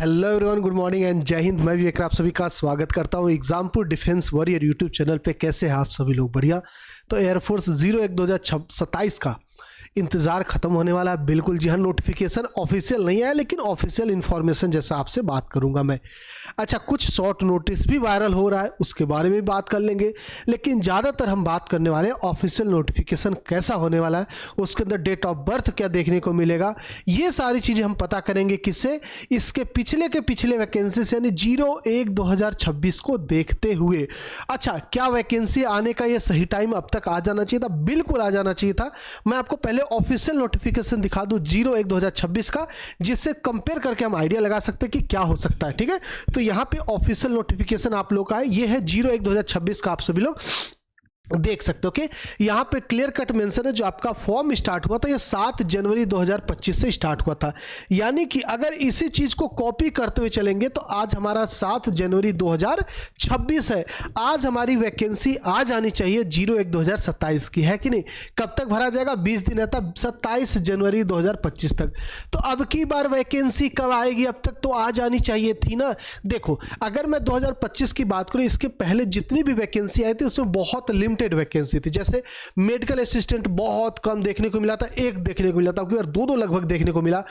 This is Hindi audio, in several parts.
Hello everyone, good morning and जय हिंद। मैं विवेक, आप सभी का स्वागत करता हूं Exampur defence warrior YouTube channel पे। कैसे हैं आप सभी लोग? बढ़िया। तो एयरफोर्स 01/2027 का इंतज़ार खत्म होने वाला है। बिल्कुल जी हाँ, नोटिफिकेशन ऑफिशियल नहीं है लेकिन ऑफिशियल इन्फॉर्मेशन जैसा आपसे बात करूंगा मैं। अच्छा, कुछ शॉर्ट नोटिस भी वायरल हो रहा है, उसके बारे में बात कर लेंगे, लेकिन ज़्यादातर हम बात करने वाले हैं ऑफिशियल नोटिफिकेशन कैसा होने वाला है, उसके अंदर डेट ऑफ बर्थ क्या देखने को मिलेगा, ये सारी चीज़ें हम पता करेंगे। किससे? इसके पिछले वैकेंसी यानी 01/2026 को देखते हुए। अच्छा, क्या वैकेंसी आने का ये सही टाइम अब तक आ जाना चाहिए था? बिल्कुल आ जाना चाहिए था। मैं आपको पहले ऑफिशियल नोटिफिकेशन दिखा दूं 01/2026 का, जिससे कंपेयर करके हम आइडिया लगा सकते हैं कि क्या हो सकता है। ठीक है, तो यहां पे ऑफिशियल नोटिफिकेशन आप लोग का है, ये है 01/2026 का, आप सभी लोग देख सकते हो कि यहाँ पे क्लियर कट मेंशन है। जो आपका फॉर्म स्टार्ट हुआ था ये 7 जनवरी 2025 से स्टार्ट हुआ था, यानी कि अगर इसी चीज को कॉपी करते हुए चलेंगे तो आज हमारा 7 जनवरी 2026 है। आज हमारी वैकेंसी आ जानी चाहिए 01/2027 की, है कि नहीं? कब तक भरा जाएगा? 20 दिन रहता, 27 जनवरी 2025 तक। तो अब की बार वैकेंसी कब आएगी? अब तक तो आ जानी चाहिए थी ना। देखो, अगर मैं 2025 की बात करूं, इसके पहले जितनी भी वैकेंसी आई थी उसमें बहुत लिमिटेड वैकेंसी थी। जैसे मेडिकल असिस्टेंट बहुत कम देखने को मिला था, एक देखने को मिला था, दो लगभग देखने को मिला।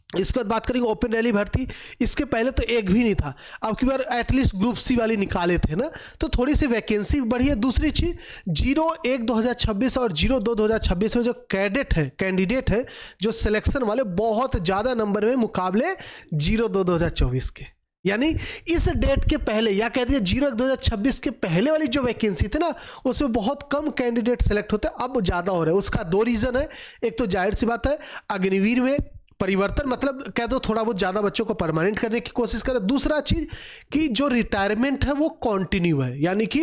इसके बाद बात करेंगे ओपन रैली भर्ती, इसके पहले तो एक भी नहीं था। अब की बार एटलीस्ट ग्रुप सी वाली निकाले थे ना, तो थोड़ी सी वैकेंसी बढ़ी है। दूसरी चीज 01/2026 और 02/2026 में जो कैंडिडेट है जो सिलेक्शन वाले, बहुत ज्यादा नंबर में मुकाबले 02/2024 के। यानी इस डेट के पहले, या कह दिए 01/2026 के पहले वाली जो वैकेंसी थी ना, उसमें बहुत कम कैंडिडेट सेलेक्ट होते, अब ज्यादा हो रहे हैं। उसका दो रीजन है। एक तो जाहिर सी बात है, अग्निवीर में परिवर्तन, मतलब कह दो थोड़ा बहुत ज्यादा बच्चों को परमानेंट करने की कोशिश करें। दूसरा चीज कि जो रिटायरमेंट है वो कंटिन्यू है, यानी कि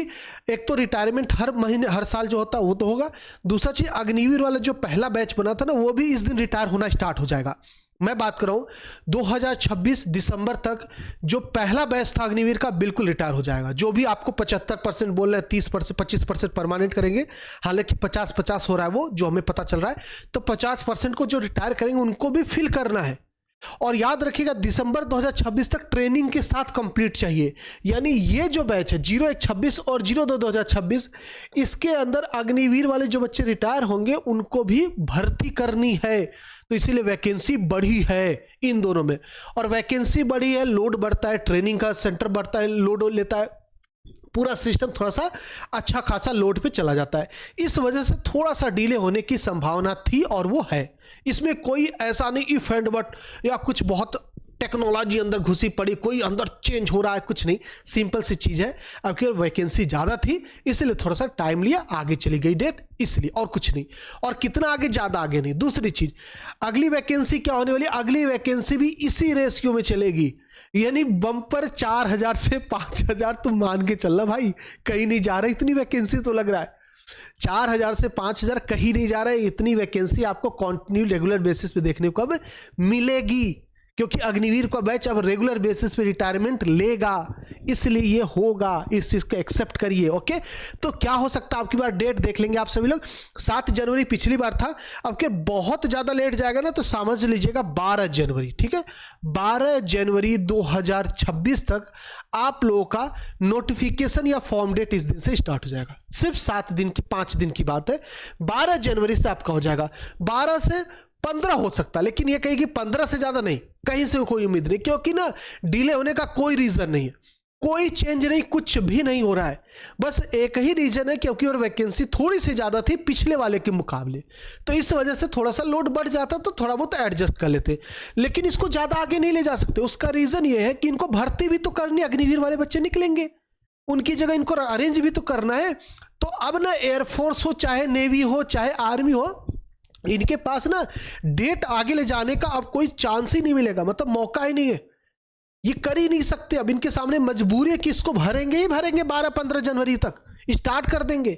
एक तो रिटायरमेंट हर महीने हर साल जो होता है वो तो होगा। दूसरा चीज, अग्निवीर वाला जो पहला बैच बना था ना, वो भी इस दिन रिटायर होना स्टार्ट हो जाएगा। मैं बात कर रहा हूं 2026 दिसंबर तक जो पहला बैच था अग्निवीर का, बिल्कुल रिटायर हो जाएगा। जो भी आपको 75% बोल रहे हैं, 30% 25% परमानेंट करेंगे, हालांकि 50-50 हो रहा है वो जो हमें पता चल रहा है। तो 50% को जो रिटायर करेंगे उनको भी फिल करना है। और याद रखिएगा, दिसंबर 2026 तक ट्रेनिंग के साथ कंप्लीट चाहिए। यानी ये जो बैच है 01/26 और 02/2026, इसके अंदर अग्निवीर वाले जो बच्चे रिटायर होंगे उनको भी भर्ती करनी है। तो इसीलिए वैकेंसी बढ़ी है इन दोनों में। और वैकेंसी बढ़ी है, लोड बढ़ता है, ट्रेनिंग का सेंटर बढ़ता है, लोड लेता है, पूरा सिस्टम थोड़ा सा अच्छा खासा लोड पे चला जाता है। इस वजह से थोड़ा सा डिले होने की संभावना थी और वो है। इसमें कोई ऐसा नहीं इफ एंड बट या कुछ बहुत टेक्नोलॉजी अंदर घुसी पड़ी, कोई अंदर चेंज हो रहा है, कुछ नहीं। सिंपल सी चीज है, अब की वैकेंसी ज्यादा थी इसलिए थोड़ा सा टाइम लिया, आगे चली गई डेट, इसलिए, और कुछ नहीं। और कितना आगे? ज्यादा आगे नहीं। दूसरी चीज, अगली वैकेंसी क्या होने वाली? अगली वैकेंसी भी इसी रेशियो में चलेगी, यानी बम्पर 4000 से 5000। तुम मान के चलना भाई, कहीं नहीं जा रहा। इतनी वैकेंसी तो लग रहा है 4000 से 5000 कहीं नहीं जा रहा है। इतनी वैकेंसी आपको कंटिन्यू रेगुलर बेसिस पे देखने को अब मिलेगी, क्योंकि अग्निवीर का बैच अब रेगुलर बेसिस पे रिटायरमेंट लेगा, इसलिए ये होगा। इस चीज को एक्सेप्ट करिए। ओके, तो क्या हो सकता है? आपकी बार डेट देख लेंगे आप सभी लोग। 7 जनवरी पिछली बार था, अब क्या बहुत ज्यादा लेट जाएगा ना, तो समझ लीजिएगा 12 जनवरी। ठीक है, 12 जनवरी 2026 तक आप लोगों का नोटिफिकेशन या फॉर्म डेट इस दिन से स्टार्ट हो जाएगा। सिर्फ 7 दिन की 5 दिन की बात है। 12 जनवरी से आपका हो जाएगा। 12 से 15 हो सकता है, लेकिन ये कहेगी 15 से ज्यादा नहीं, कहीं से कोई उम्मीद नहीं, क्योंकि ना डिले होने का कोई रीजन नहीं है, कोई चेंज नहीं, कुछ भी नहीं हो रहा है। बस एक ही रीजन है, क्योंकि और वैकेंसी थोड़ी सी ज्यादा थी पिछले वाले के मुकाबले, तो इस वजह से थोड़ा सा लोड बढ़ जाता, तो थोड़ा बहुत एडजस्ट कर लेते, लेकिन इसको ज्यादा आगे नहीं ले जा सकते। उसका रीजन ये है कि इनको भर्ती भी तो करनी, अग्निवीर वाले बच्चे निकलेंगे, उनकी जगह इनको अरेंज भी तो करना है। तो अब ना एयरफोर्स हो, चाहे नेवी हो, चाहे आर्मी हो, इनके पास ना डेट आगे ले जाने का अब कोई चांस ही नहीं मिलेगा, मतलब मौका ही नहीं है। ये कर ही नहीं सकते। अब इनके सामने मजबूरी है कि इसको भरेंगे ही भरेंगे। 12-15 जनवरी तक स्टार्ट कर देंगे,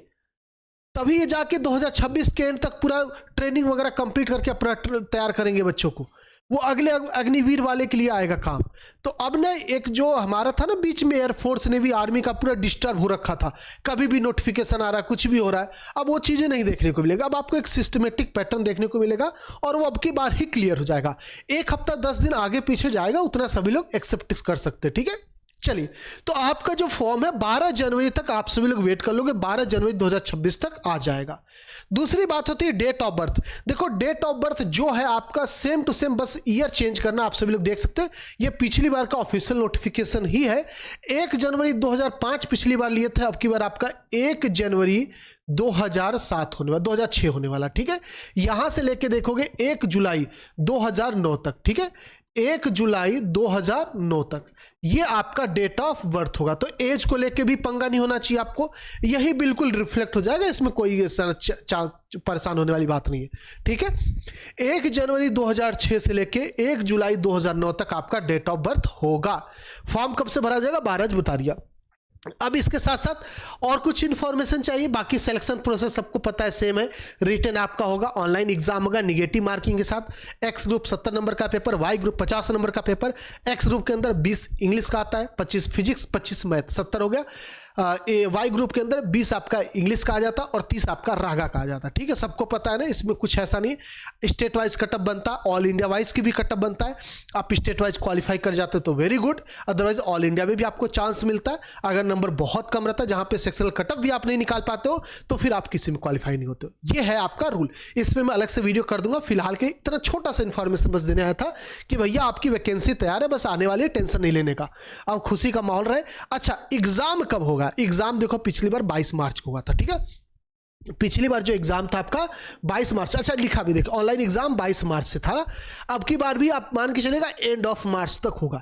तभी ये जाके 2026 के एंड तक पूरा ट्रेनिंग वगैरह कंप्लीट करके अपना तैयार करेंगे बच्चों को। वो अगले अग्निवीर वाले के लिए आएगा काम। तो अब ना एक जो हमारा था ना बीच में एयरफोर्स नेवी आर्मी का पूरा डिस्टर्ब हो रखा था, कभी भी नोटिफिकेशन आ रहा है, कुछ भी हो रहा है, अब वो चीज़ें नहीं देखने को मिलेगा। अब आपको एक सिस्टमेटिक पैटर्न देखने को मिलेगा और वो अब की बार ही क्लियर हो जाएगा। एक हफ्ता 10 दिन आगे पीछे जाएगा, उतना सभी लोग एक्सेप्ट कर सकते हैं, ठीक है। चलिए, तो आपका जो फॉर्म है 12 जनवरी तक आप सभी लोग वेट कर लोगे, 12 जनवरी 2026 तक आ जाएगा। दूसरी बात होती है डेट ऑफ बर्थ। देखो डेट ऑफ बर्थ जो है आपका सेम टू सेम, बस ईयर चेंज करना, आप सभी लोग देख सकते हैं। ये पिछली बार का ऑफिशियल नोटिफिकेशन ही है। 1 जनवरी 2005 पिछली बार लिए थे, अब की बार आपका 1 जनवरी 2007 होने वाला, 2006 होने वाला, ठीक है। यहां से लेके देखोगे 1 जुलाई 2009 तक, ठीक है, 1 जुलाई 2009 तक ये आपका डेट ऑफ बर्थ होगा। तो एज को लेके भी पंगा नहीं होना चाहिए आपको, यही बिल्कुल रिफ्लेक्ट हो जाएगा, इसमें कोई परेशान होने वाली बात नहीं है, ठीक है। 1 जनवरी 2006 से लेके 1 जुलाई 2009 तक आपका डेट ऑफ बर्थ होगा। फॉर्म कब से भरा जाएगा 12 बता दिया। अब इसके साथ साथ और कुछ इंफॉर्मेशन चाहिए, बाकी सिलेक्शन प्रोसेस सबको पता है, सेम है। रिटन आपका होगा, ऑनलाइन एग्जाम होगा निगेटिव मार्किंग के साथ। एक्स ग्रुप 70 नंबर का पेपर, वाई ग्रुप 50 नंबर का पेपर। एक्स ग्रुप के अंदर 20 इंग्लिश का आता है, 25 फिजिक्स, 25 मैथ, 70 हो गया। वाई ग्रुप के अंदर 20 आपका इंग्लिश का आ जाता और 30 आपका रागा का आ जाता, ठीक है। सबको पता है ना, इसमें कुछ ऐसा नहीं। स्टेट वाइज कटअप बनता है, ऑल इंडिया वाइज की भी कटअप बनता है। आप स्टेट वाइज क्वालिफाई कर जाते हो तो very good, otherwise all India में भी आपको चांस मिलता है। अगर नंबर बहुत कम रहता है, जहां पे सेक्शनल कटअप भी आप नहीं निकाल पाते हो, तो फिर आप किसी में क्वालिफाई नहीं होते हो। ये है आपका रूल। इसमें मैं अलग से वीडियो कर दूंगा, फिलहाल के इतना छोटा सा इन्फॉर्मेशन बस देने आया था कि भैया आपकी वैकेंसी तैयार है, बस आने वाली है, टेंशन नहीं लेने का। अब खुशी का माहौल रहे। अच्छा, एग्जाम कब होगा? एग्जाम देखो पिछली बार 22 मार्च को हुआ था, ठीक है। पिछली बार जो एग्जाम था आपका 22 मार्च, अच्छा लिखा भी देखो, ऑनलाइन एग्जाम 22 मार्च से था। अब की बार भी आप मान के चलेगा एंड ऑफ मार्च तक होगा।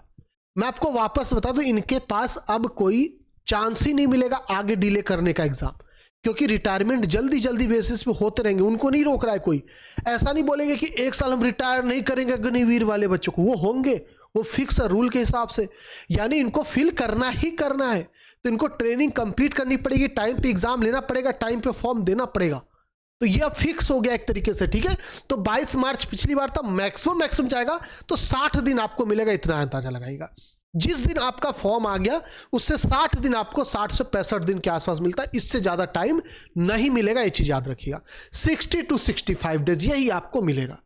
मैं आपको वापस बता दूं, इनके पास अब कोई चांस ही नहीं मिलेगा आगे डिले करने का एग्जाम, क्योंकि रिटायरमेंट जल्दी जल्दी बेसिस पे होते रहेंगे, उनको नहीं रोक रहा है कोई। ऐसा नहीं बोलेंगे कि 1 साल हम रिटायर नहीं करेंगे अग्निवीर वाले बच्चों को, वो होंगे, वो फिक्स है रूल के हिसाब से। यानी इनको फिल करना ही करना है, तो इनको ट्रेनिंग कंप्लीट करनी पड़ेगी, टाइम पे एग्जाम लेना पड़ेगा, टाइम पे फॉर्म देना पड़ेगा। तो ये अब फिक्स हो गया एक तरीके से, ठीक है। तो 22 मार्च पिछली बार था, मैक्सिमम जाएगा तो 60 दिन आपको मिलेगा, इतना अंदाजा लगाएगा। जिस दिन आपका फॉर्म आ गया उससे 60 दिन आपको, 60 से 65 दिन के आसपास मिलता है, इससे ज्यादा टाइम नहीं मिलेगा, ये चीज याद रखिएगा। 60 to 65 डेज यही आपको मिलेगा,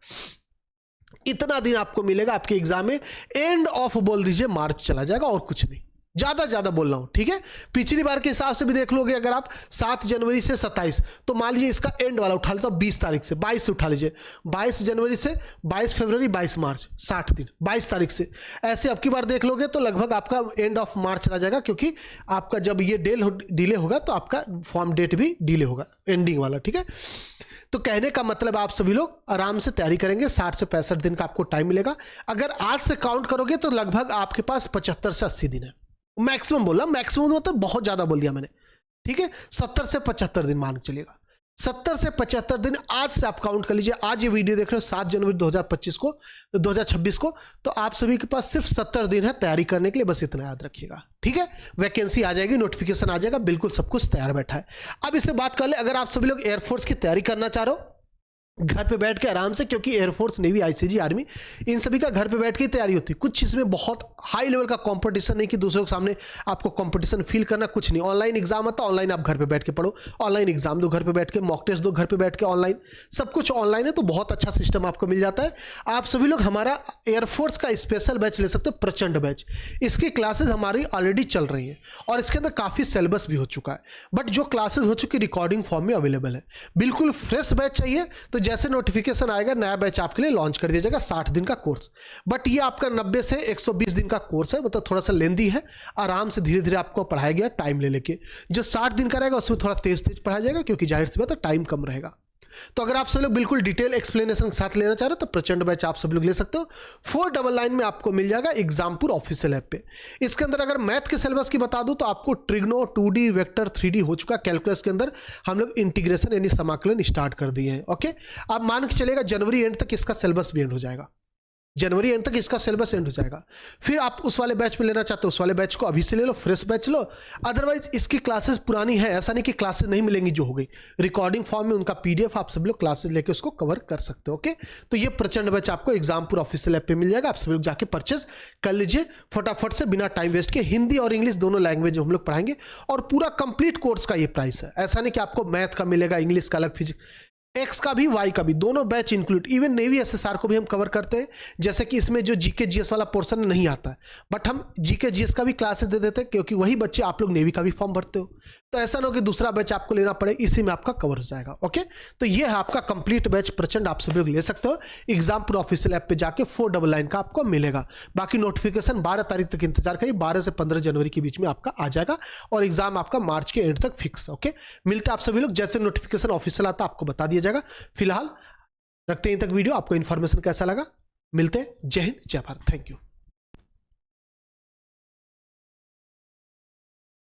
इतना दिन आपको मिलेगा आपके एग्जाम में। एंड ऑफ बोल दीजिए मार्च चला जाएगा, और कुछ नहीं, ज्यादा बोल रहा हूं, ठीक है। पिछली बार के हिसाब से भी देख लोगे, अगर आप 7 जनवरी से 27, तो मान लीजिए इसका एंड वाला उठा लेता हूं 20 तारीख से, 22 से उठा लीजिए, 22 जनवरी से 22 फरवरी 22 मार्च, 60 दिन 22 तारीख से। ऐसे अब की बार देख लोगे तो लगभग आपका एंड ऑफ मार्च चला जाएगा, क्योंकि आपका जब ये डिले होगा तो आपका फॉर्म डेट भी डिले होगा, एंडिंग वाला, ठीक है। तो कहने का मतलब आप सभी लोग आराम से तैयारी करेंगे, 60 से 65 दिन का आपको टाइम मिलेगा। अगर आज से काउंट करोगे तो लगभग आपके पास 75 से 80 दिन है, मैक्सिमम बोला, मैक्सिमम मतलब बहुत ज्यादा बोल दिया मैंने, ठीक है। 70 से 75 दिन मान के चलेगा, 70 से 75 दिन आज से आप काउंट कर लीजिए। आज ये वीडियो देख रहे हो 7 जनवरी 2025 को, 2026 को, तो आप सभी के पास सिर्फ 70 दिन है तैयारी करने के लिए, बस इतना याद रखिएगा, ठीक है। वैकेंसी आ जाएगी, नोटिफिकेशन आ जाएगा, बिल्कुल सब कुछ तैयार बैठा है। अब इससे बात कर ले, अगर आप सभी लोग एयरफोर्स की तैयारी करना चाह रहे हो घर पे बैठ के आराम से, क्योंकि एयरफोर्स नेवी आईसीजी आर्मी इन सभी का घर पे बैठ के ही तैयारी होती है। कुछ इसमें बहुत हाई लेवल का कंपटीशन नहीं कि दूसरों के सामने आपको कंपटीशन फील करना, कुछ नहीं। ऑनलाइन एग्जाम आता है, ऑनलाइन आप घर पे बैठ के पढ़ो, ऑनलाइन एग्जाम दो घर पे बैठ के, मॉक टेस्ट दो घर पे बैठ के, ऑनलाइन सब कुछ ऑनलाइन है, तो बहुत अच्छा सिस्टम आपको मिल जाता है। आप सभी लोग हमारा एयरफोर्स का स्पेशल बैच ले सकते हो, प्रचंड बैच। इसकी क्लासेज हमारी ऑलरेडी चल रही हैं और इसके अंदर काफ़ी सिलेबस भी हो चुका है, बट जो क्लासेज हो चुकी रिकॉर्डिंग फॉर्म में अवेलेबल है। बिल्कुल फ्रेश बैच चाहिए तो जैसे नोटिफिकेशन आएगा नया बैच आपके लिए लॉन्च कर दिया जाएगा, 60 दिन का कोर्स। बट ये आपका 90 से 120 दिन का कोर्स है, मतलब थोड़ा सा लेंदी है, आराम से धीरे धीरे आपको पढ़ाया गया टाइम ले लेके। जो 60 दिन का रहेगा उसमें थोड़ा तेज पढ़ाया जाएगा, क्योंकि जाहिर सी बात है टाइम कम रहेगा। तो अगर आप सब लोग बिल्कुल डिटेल एक्सप्लेनेशन के साथ लेना चाह रहे हो तो प्रचंड बैच आप सब लोग ले सकते हो। 499 में आपको मिल जाएगा एग्जामपुर ऑफिशियल ऐप पे। इसके अंदर अगर मैथ के सिलेबस की बता दूं तो आपको ट्रिग्नो, 2D, वेक्टर, 3D हो चुका। कैलकुलस के अंदर हम लोग इंटीग्रेशन यानी समाकलन स्टार्ट कर दिए हैं। ओके, आप मान के चलेगा जनवरी एंड तक इसका सिलेबस भी एंड हो जाएगा। जनवरी एंड तक इसका सिलेबस एंड हो जाएगा। फिर आप उस वाले बैच में लेना चाहते हो उस वाले बैच को अभी से ले लो, फ्रेश बैच लो। अदरवाइज इसकी क्लासेस पुरानी है, ऐसा नहीं कि क्लासेस नहीं मिलेंगी जो हो गई, रिकॉर्डिंग फॉर्म में उनका पीडीएफ आप सब लोग क्लासेस लेके उसको कवर कर सकते हो। ओके, तो ये प्रचंड बैच आपको एग्जामपुर ऑफिशियल ऐप पे मिल जाएगा, आप सब लोग जाके परचेज कर लीजिए फटाफट से बिना टाइम वेस्ट के। हिंदी और इंग्लिश दोनों लैंग्वेज हम लोग पढ़ाएंगे और पूरा कंप्लीट कोर्स का ये प्राइस है। ऐसा नहीं कि आपको मैथ का मिलेगा, इंग्लिश का अलग, फिजिक्स एक्स का भी वाई का भी, दोनों batch include. Even navy SSR को भी हम कवर करते हैं, जैसे कि इसमें जो जीके जीएस वाला पोर्शन नहीं आता है, बट हम जीके जीएस का भी क्लासेस दे देते हैं क्योंकि वही बच्चे आप लोग नेवी का भी फॉर्म भरते हो। तो ऐसा ना हो कि दूसरा बैच आपको लेना पड़े, इसी में आपका कवर हो जाएगा। ओके, तो ये है आपका कंप्लीट बैच प्रचंड, आप सभी लोग ले सकते हो। एग्जामपुर ऑफिशियल ऐप पे जाके 499 का आपको मिलेगा। बाकी नोटिफिकेशन 12 तारीख तक इंतजार करिए, 12 से 15 जनवरी के बीच में आपका आ जाएगा और एग्जाम आपका मार्च के एंड तक फिक्स है। ओके, मिलते हैं आप सभी लोग, जैसे नोटिफिकेशन ऑफिशियल आता आपको बता दिया जाएगा। फिलहाल रखते हैं तक वीडियो। आपको इन्फॉर्मेशन कैसा लगा, मिलते हैं। जय हिंद, जय भारत, थैंक यू।